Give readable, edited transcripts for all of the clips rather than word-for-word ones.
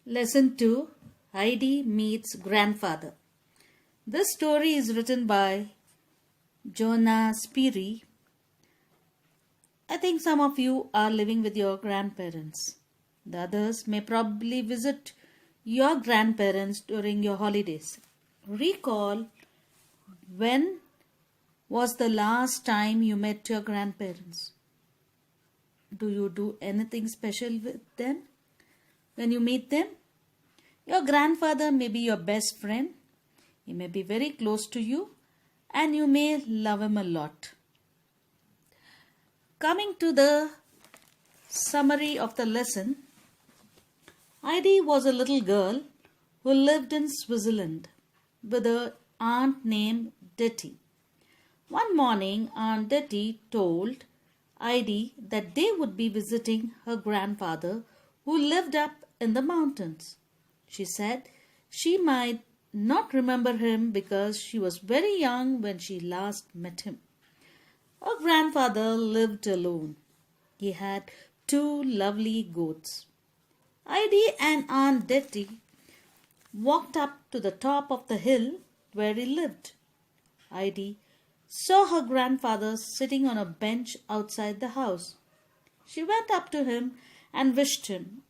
Lesson 2, Heidi Meets Grandfather. This story is written by Johanna Spyrie. I think some of you are living with your grandparents. The others may probably visit your grandparents during your holidays. Recall, when was the last time you met your grandparents? Do you do anything special with them when you meet them? Your grandfather may be your best friend. He may be very close to you and you may love him a lot. Coming to the summary of the lesson, Heidi was a little girl who lived in Switzerland with her aunt named Detty. One morning, Aunt Detty told Heidi that they would be visiting her grandfather who lived up in the mountains. She said she might not remember him because she was very young when she last met him. Her grandfather lived alone. He had 2 lovely goats. Heidi and Aunt Detty walked up to the top of the hill where he lived. Heidi saw her grandfather sitting on a bench outside the house. She went up to him and wished him.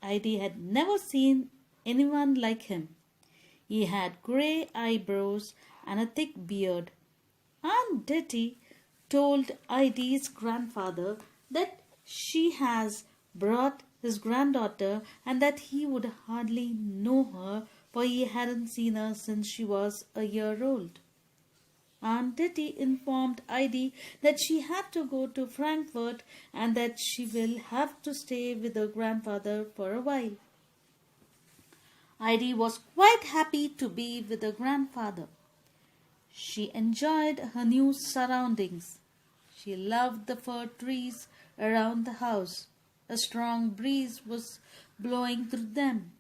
Heidi had never seen anyone like him. He had grey eyebrows and a thick beard. Aunt Detty told Heidi's grandfather that she has brought his granddaughter and that he would hardly know her, for he hadn't seen her since she was a year old. Aunt Detty informed Heidi that she had to go to Frankfurt and that she will have to stay with her grandfather for a while. Heidi was quite happy to be with her grandfather. She enjoyed her new surroundings. She loved the fir trees around the house. A strong breeze was blowing through them.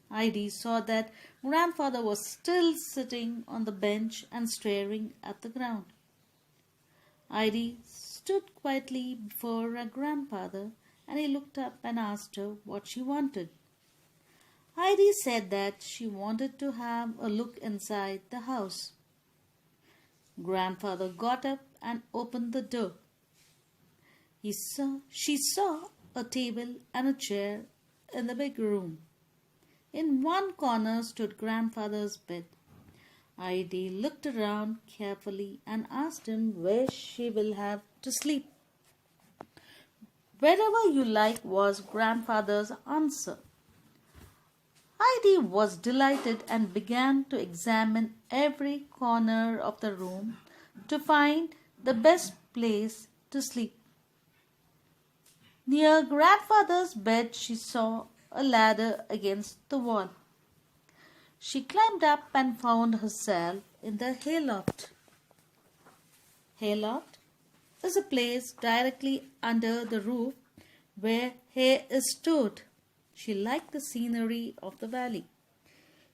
Heidi saw that grandfather was still sitting on the bench and staring at the ground. Heidi stood quietly before her grandfather and he looked up and asked her what she wanted. Heidi said that she wanted to have a look inside the house. Grandfather got up and opened the door. She saw a table and a chair in the big room. In one corner stood grandfather's bed. Heidi looked around carefully and asked him where she will have to sleep. Wherever you like, was grandfather's answer. Heidi was delighted and began to examine every corner of the room to find the best place to sleep. Near grandfather's bed she saw a ladder against the wall. She climbed up and found herself in the hayloft. Hayloft is a place directly under the roof where hay is stored. She liked the scenery of the valley.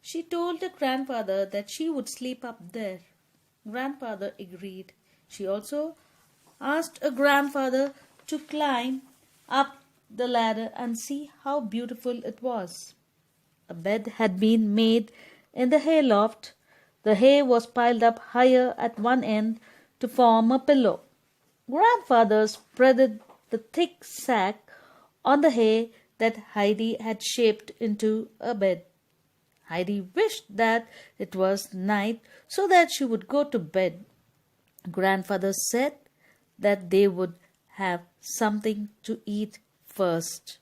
She told her grandfather that she would sleep up there. Grandfather agreed. She also asked her grandfather to climb up the ladder and see how beautiful it was. A bed had been made in the hayloft. The hay was piled up higher at one end to form a pillow. Grandfather spread the thick sack on the hay that Heidi had shaped into a bed. Heidi wished that it was night so that she would go to bed. Grandfather said that they would have something to eat first.